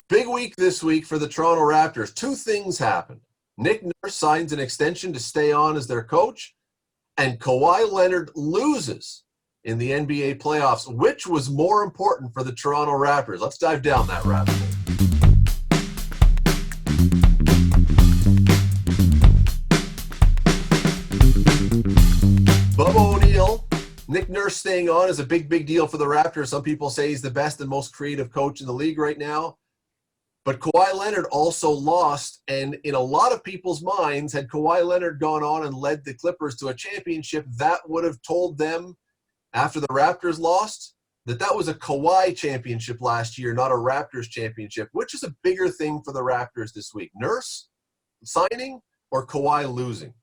Big week this week for the Toronto Raptors. Two things happened. Nick Nurse signs an extension to stay on as their coach, and Kawhi Leonard loses in the NBA playoffs. Which was more important for the Toronto Raptors? Let's dive down that rabbit hole. Bubba O'Neal, Nick Nurse staying on is a big deal for the Raptors. Some people say he's the best and most creative coach in the league right now. But Kawhi Leonard also lost, and in a lot of people's minds, had Kawhi Leonard gone on and led the Clippers to a championship, that would have told them, after the Raptors lost, that was a Kawhi championship last year, not a Raptors championship. Which is a bigger thing for the Raptors this week? Nurse signing or Kawhi losing?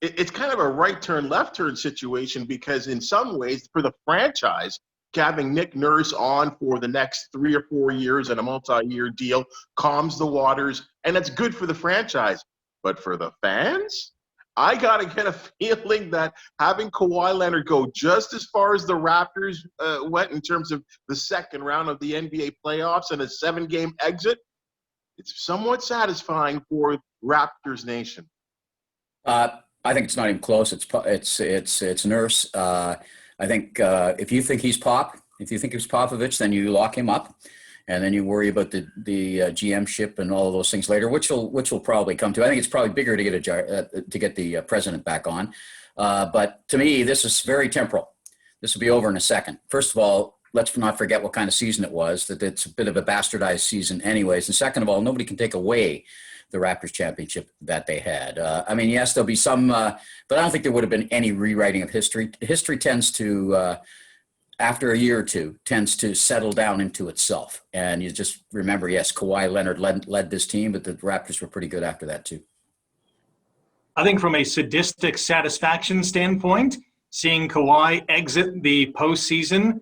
It's kind of a right turn, left turn situation, because in some ways, for the franchise, having Nick Nurse on for the next 3 or 4 years and a multi-year deal calms the waters, and it's good for the franchise. But for the fans, I got to get a feeling that having Kawhi Leonard go just as far as the Raptors went in terms of the second round of the NBA playoffs and a 7-game exit, it's somewhat satisfying for Raptors Nation. I think it's not even close. It's Nurse. I think if you think he's Popovich, then you lock him up, and then you worry about the GM-ship and all of those things later, which will probably come to. I think it's probably bigger to get the president back on. But to me, this is very temporal. This will be over in a second. First of all, let's not forget what kind of season it was. That it's a bit of a bastardized season, anyways. And second of all, nobody can take away the Raptors championship that they had. Yes, there'll be some, but I don't think there would have been any rewriting of history. History tends to, after a year or two, tends to settle down into itself. And you just remember, yes, Kawhi Leonard led this team, but the Raptors were pretty good after that too. I think from a sadistic satisfaction standpoint, seeing Kawhi exit the postseason,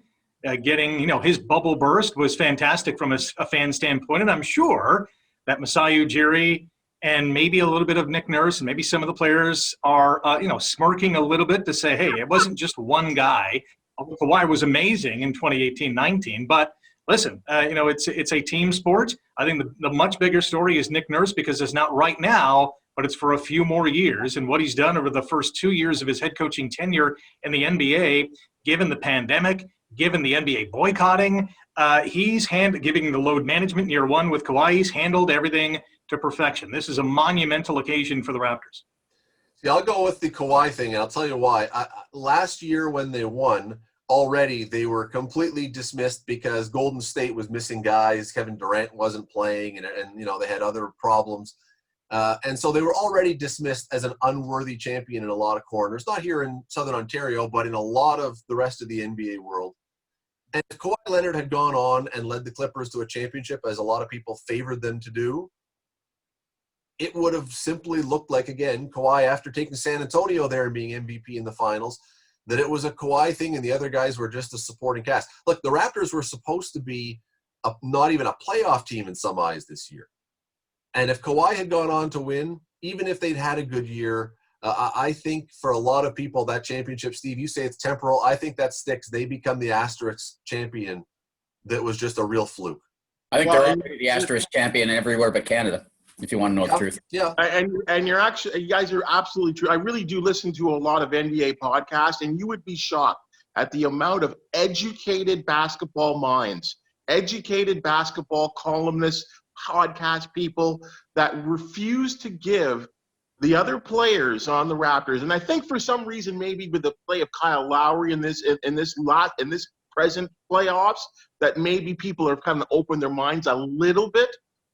getting his bubble burst was fantastic from a fan standpoint, and I'm sure that Masai Ujiri and maybe a little bit of Nick Nurse and maybe some of the players are, smirking a little bit to say, hey, it wasn't just one guy. Kawhi was amazing in 2018-19, but listen, it's a team sport. I think the much bigger story is Nick Nurse, because it's not right now, but it's for a few more years. And what he's done over the first 2 years of his head coaching tenure in the NBA, given the pandemic, given the NBA boycotting, he's giving the load management in year one with Kawhi. He's handled everything to perfection. This is a monumental occasion for the Raptors. See, I'll go with the Kawhi thing, and I'll tell you why. Last year when they won, already they were completely dismissed because Golden State was missing guys. Kevin Durant wasn't playing, and they had other problems. And so they were already dismissed as an unworthy champion in a lot of corners, not here in Southern Ontario, but in a lot of the rest of the NBA world. And if Kawhi Leonard had gone on and led the Clippers to a championship, as a lot of people favored them to do, it would have simply looked like, again, Kawhi, after taking San Antonio there and being MVP in the finals, that it was a Kawhi thing and the other guys were just a supporting cast. Look, the Raptors were supposed to be not even a playoff team in some eyes this year. And if Kawhi had gone on to win, even if they'd had a good year, I think for a lot of people, that championship, Steve, you say it's temporal. I think that sticks. They become the asterisk champion that was just a real fluke. I think they're already the asterisk champion everywhere but Canada, if you want to know the truth. Yeah. And you guys are absolutely true. I really do listen to a lot of NBA podcasts, and you would be shocked at the amount of educated basketball minds, educated basketball columnists, podcast people that refuse to give the other players on the Raptors. And I think for some reason, maybe with the play of Kyle Lowry in this present playoffs, that maybe people are kind of opened their minds a little bit.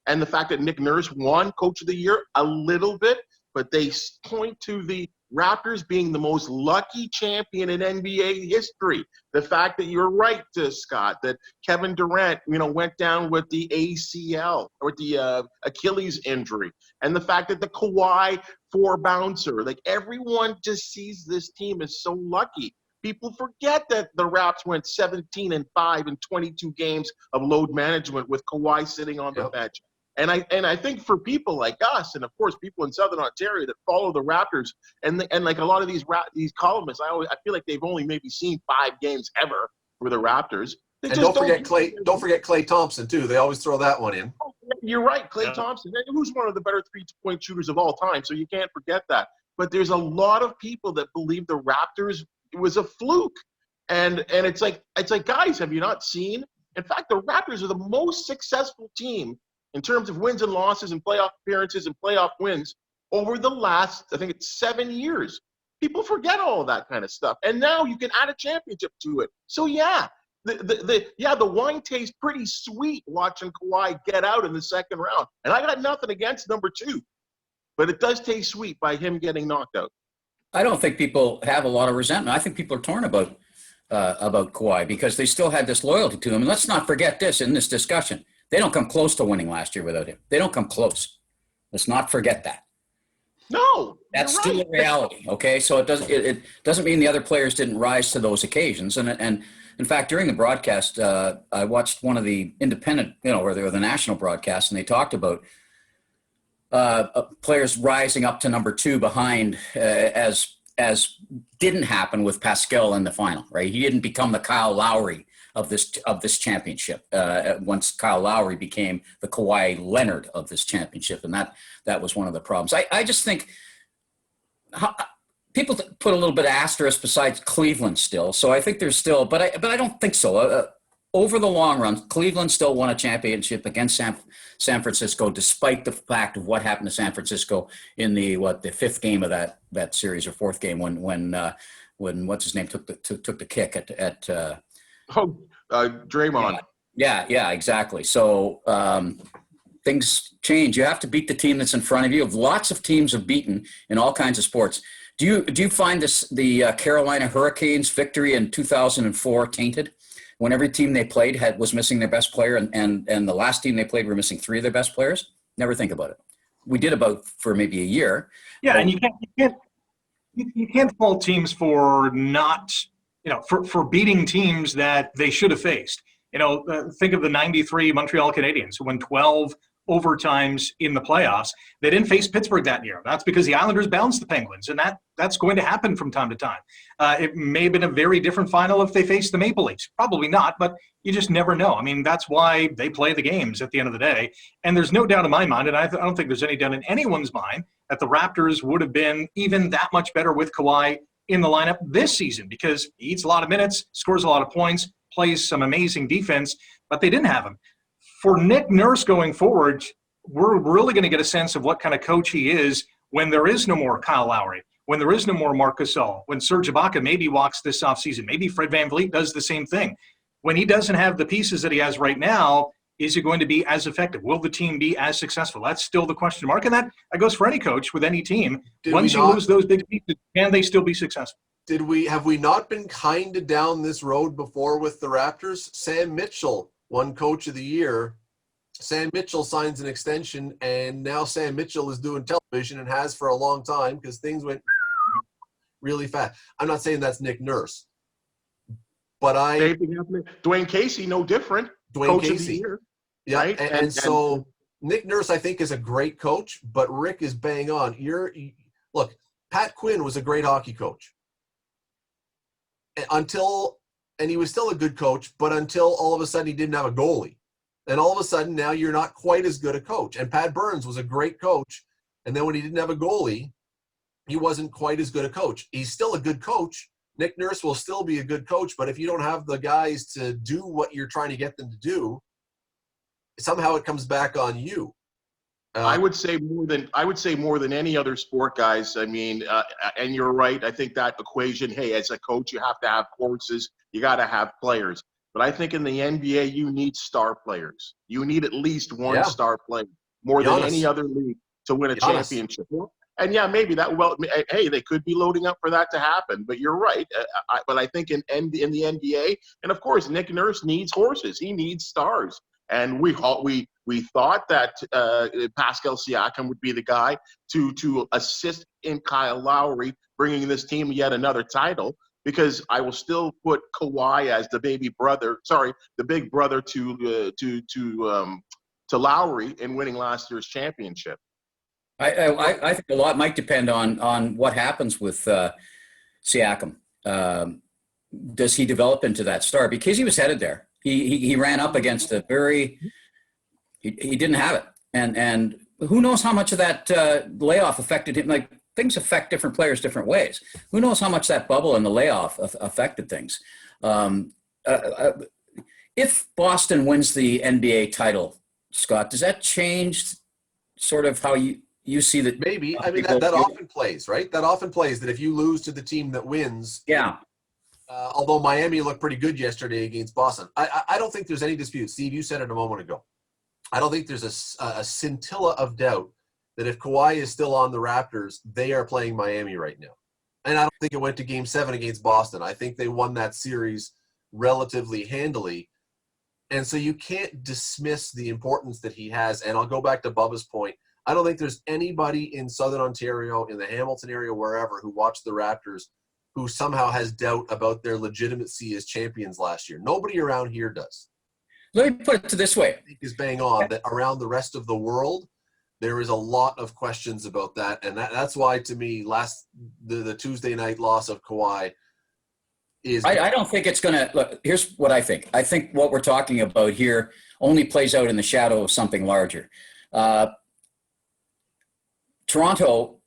And the fact that Nick Nurse won Coach of the Year a little bit, but they point to the Raptors being the most lucky champion in NBA history. The fact that you're right, Scott, that Kevin Durant, went down with the ACL or the Achilles injury, and the fact that the Kawhi 4-bouncer, like everyone just sees this team as so lucky. People forget that the Raps went 17-5 in 22 games of load management with Kawhi sitting on the bench. And I think for people like us, and of course people in Southern Ontario that follow the Raptors, and like a lot of these columnists, I feel like they've only maybe seen 5 games ever for the Raptors. And don't forget Klay Thompson too. They always throw that one in. You're right, Klay Yeah. Thompson, who's one of the better three-point shooters of all time, so you can't forget that. But there's a lot of people that believe the Raptors was a fluke. And it's like, guys, have you not seen? In fact, the Raptors are the most successful team in terms of wins and losses and playoff appearances and playoff wins over the last, I think it's 7 years. People forget all of that kind of stuff. And now you can add a championship to it. So yeah, the wine tastes pretty sweet watching Kawhi get out in the second round. And I got nothing against number 2, but it does taste sweet by him getting knocked out. I don't think people have a lot of resentment. I think people are torn about Kawhi because they still had this loyalty to him. And let's not forget this in this discussion. They don't come close to winning last year without him. They don't come close. Let's not forget that. No, that's still a reality. Okay, so it doesn't mean the other players didn't rise to those occasions. And in fact, during the broadcast, I watched one of the independent, or the national broadcasts, and they talked about players rising up to number 2 behind, as didn't happen with Pascal in the final. Right, he didn't become the Kyle Lowry of this championship once Kyle Lowry became the Kawhi Leonard of this championship, and that was one of the problems. I just think people put a little bit of asterisk besides Cleveland still, so I think there's still, but I don't think so. Over the long run, Cleveland still won a championship against San Francisco, despite the fact of what happened to San Francisco in the 5th game of that series, or 4th game when what's his name took the kick at Draymond. Yeah, exactly. So things change. You have to beat the team that's in front of you. Lots of teams have beaten in all kinds of sports. Do you find the Carolina Hurricanes victory in 2004 tainted? When every team they played was missing their best player, and the last team they played were missing 3 of their best players? Never think about it. We did about for maybe a year. Yeah, and you can't fault teams for not, for beating teams that they should have faced. Think of the '93 Montreal Canadiens, who won 12 overtimes in the playoffs. They didn't face Pittsburgh that year. That's because the Islanders bounced the Penguins, and that's going to happen from time to time. It may have been a very different final if they faced the Maple Leafs. Probably not, but you just never know. I mean, that's why they play the games at the end of the day. And there's no doubt in my mind, and I don't think there's any doubt in anyone's mind, that the Raptors would have been even that much better with Kawhi in the lineup this season, because he eats a lot of minutes, scores a lot of points, plays some amazing defense, but they didn't have him. For Nick Nurse going forward, we're really going to get a sense of what kind of coach he is when there is no more Kyle Lowry, when there is no more Marc Gasol, when Serge Ibaka maybe walks this offseason, maybe Fred VanVleet does the same thing. When he doesn't have the pieces that he has right now, is he going to be as effective? Will the team be as successful? That's still the question mark, and that goes for any coach with any team. Once you lose those big pieces, can they still be successful? Have we not been kind of down this road before with the Raptors? Sam Mitchell won Coach of the Year. Sam Mitchell signs an extension, and now Sam Mitchell is doing television and has for a long time because things went really fast. I'm not saying that's Nick Nurse, but Dwayne Casey, no different. Dwayne Coach Casey. Of the year, yeah, right? and so Nick Nurse, I think, is a great coach, but Rick is bang on. Look, Pat Quinn was a great hockey coach and he was still a good coach, but until all of a sudden he didn't have a goalie. And all of a sudden now you're not quite as good a coach. And Pat Burns was a great coach, and then when he didn't have a goalie, he wasn't quite as good a coach. He's still a good coach. Nick Nurse will still be a good coach, but if you don't have the guys to do what you're trying to get them to do, somehow it comes back on you. I would say more than any other sport, guys. I mean, and you're right. I think that equation, hey, as a coach, you have to have courses. You got to have players. But I think in the NBA, you need star players. You need at least one star player, more than any other league, to win a championship. And yeah, maybe hey, they could be loading up for that to happen. But you're right. But I think in the NBA, and of course, Nick Nurse needs horses. He needs stars. And we thought that Pascal Siakam would be the guy to assist in Kyle Lowry bringing this team yet another title, because I will still put Kawhi as the big brother to Lowry in winning last year's championship. I think a lot might depend on what happens with Siakam. Does he develop into that star? Because he was headed there. He ran up against a very He didn't have it. And who knows how much of that layoff affected him? Like, things affect different players different ways. Who knows how much that bubble and the layoff affected things? If Boston wins the NBA title, Scott, does that change sort of how you see that? Maybe. I mean, that often plays, right? That often plays that if you lose to the team that wins. Yeah. Although Miami looked pretty good yesterday against Boston. I don't think there's any dispute. Steve, you said it a moment ago. I don't think there's a scintilla of doubt that if Kawhi is still on the Raptors, they are playing Miami right now. And I don't think it went to Game 7 against Boston. I think they won that series relatively handily. And so you can't dismiss the importance that he has. And I'll go back to Bubba's point. I don't think there's anybody in Southern Ontario, in the Hamilton area, wherever, who watched the Raptors who somehow has doubt about their legitimacy as champions last year. Nobody around here does. Let me put it this way. I think is bang on that around the rest of the world, there is a lot of questions about that. And that's why, to me, the Tuesday night loss of Kawhi is – I don't think it's going to – look, here's what I think. I think what we're talking about here only plays out in the shadow of something larger. Toronto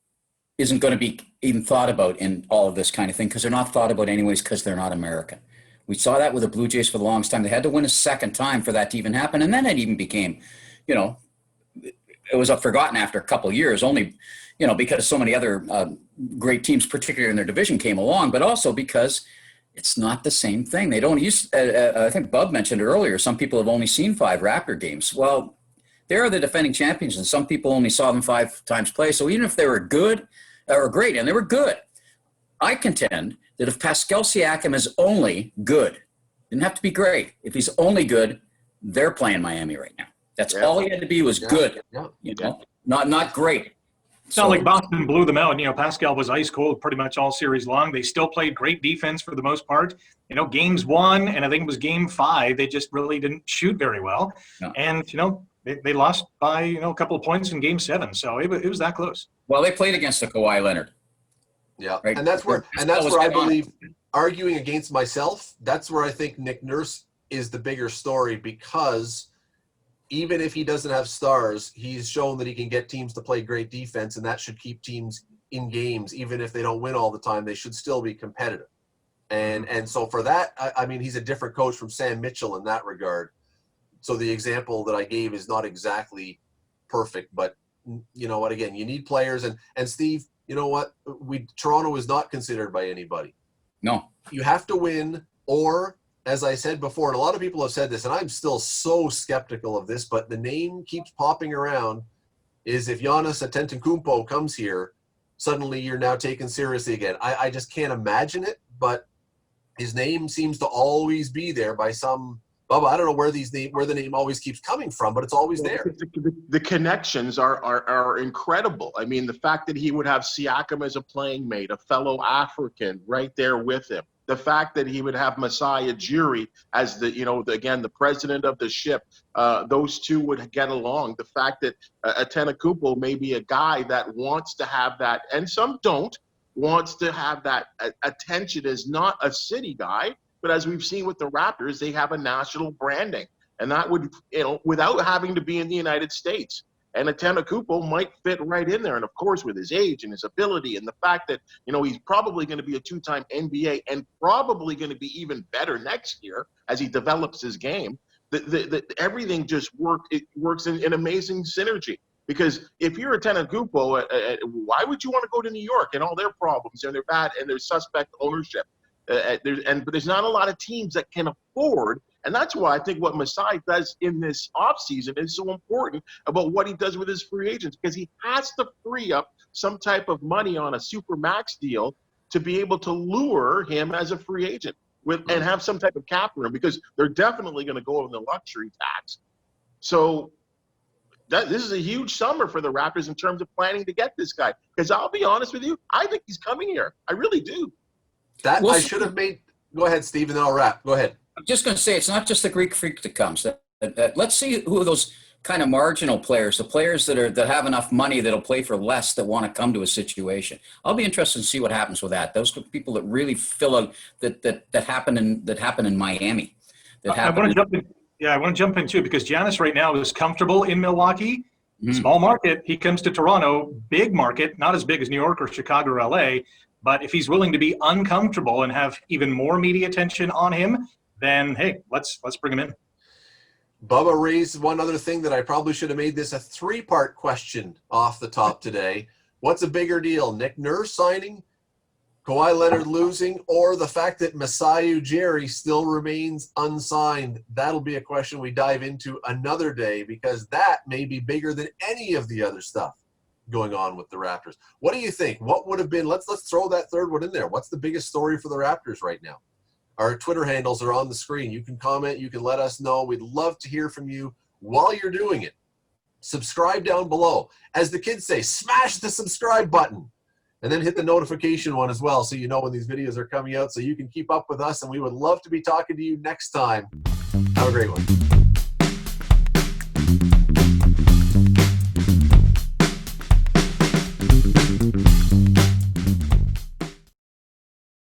isn't going to be even thought about in all of this kind of thing because they're not thought about anyways because they're not American. We saw that with the Blue Jays for the longest time. They had to win a second time for that to even happen. And then it even became, it was forgotten after a couple of years, only, because so many other great teams, particularly in their division, came along, but also because it's not the same thing. They don't use, I think Bub mentioned earlier, some people have only seen 5 Raptor games. Well, they're the defending champions, and some people only saw them 5 times play. So even if they were good or great, and they were good, I contend that if Pascal Siakam is only good, didn't have to be great. If he's only good, they're playing Miami right now. That's all he had to be was good. Not great. It's not like Boston blew them out. Pascal was ice cold pretty much all series long. They still played great defense for the most part. Games 1 and I think it was game 5, they just really didn't shoot very well. No. And, they lost by, a couple of points in game 7. So it was that close. Well, they played against the Kawhi Leonard. Yeah, right? and that's where I believe, arguing against myself, that's where I think Nick Nurse is the bigger story, because even if he doesn't have stars, he's shown that he can get teams to play great defense, and that should keep teams in games. Even if they don't win all the time, they should still be competitive. And so for that, I mean, he's a different coach from Sam Mitchell in that regard. So the example that I gave is not exactly perfect, but you know what, again, you need players. And Steve, you know what? Toronto is not considered by anybody. No. You have to win, or, as I said before, and a lot of people have said this, and I'm still so skeptical of this, but the name keeps popping around, is if Giannis Antetokounmpo comes here, suddenly you're now taken seriously again. I just can't imagine it, but his name seems to always be there by some – Bubba, I don't know where the name always keeps coming from, but it's always there. The connections are incredible. I mean, the fact that he would have Siakam as a playing mate, a fellow African right there with him. The fact that he would have Masai Ujiri as the president of the ship. Those two would get along. The fact that Antetokounmpo may be a guy that wants to have that, and some don't, wants to have that attention as not a city guy. But as we've seen with the Raptors, they have a national branding. And that would, without having to be in the United States. And Antetokounmpo might fit right in there. And, of course, with his age and his ability and the fact that, he's probably going to be a 2-time NBA and probably going to be even better next year as he develops his game, everything just works in amazing synergy. Because if you're a Antetokounmpo, why would you want to go to New York and all their problems and their bad and their suspect ownership? But there's not a lot of teams that can afford, and that's why I think what Masai does in this offseason is so important about what he does with his free agents, because he has to free up some type of money on a super max deal to be able to lure him as a free agent and have some type of cap room, because they're definitely going to go in the luxury tax. So this is a huge summer for the Raptors in terms of planning to get this guy, because I'll be honest with you, I think he's coming here. I really do. I should have made – go ahead, Steve, and then I'll wrap. Go ahead. I'm just going to say it's not just the Greek freak that comes. Let's see who those kind of marginal players, the players that have enough money that'll play for less, that want to come to a situation. I'll be interested to see what happens with that. Those people that really fill out that happen in Miami. I want to jump in. Yeah, I want to jump in too because Giannis right now is comfortable in Milwaukee. Mhm. Small market. He comes to Toronto, big market, not as big as New York or Chicago or LA. But if he's willing to be uncomfortable and have even more media attention on him, then hey, let's bring him in. Bubba raised one other thing that I probably should have made this a 3-part question off the top today. What's a bigger deal, Nick Nurse signing, Kawhi Leonard losing, or the fact that Masai Ujiri still remains unsigned? That'll be a question we dive into another day because that may be bigger than any of the other stuff going on with the Raptors. What do you think? What would have been, let's throw that third one in there. What's the biggest story for the Raptors right now? Our Twitter handles are on the screen. You can comment. You can let us know. We'd love to hear from you while you're doing it. Subscribe down below. As the kids say, smash the subscribe button. And then hit the notification one as well so you know when these videos are coming out so you can keep up with us. And we would love to be talking to you next time. Have a great one.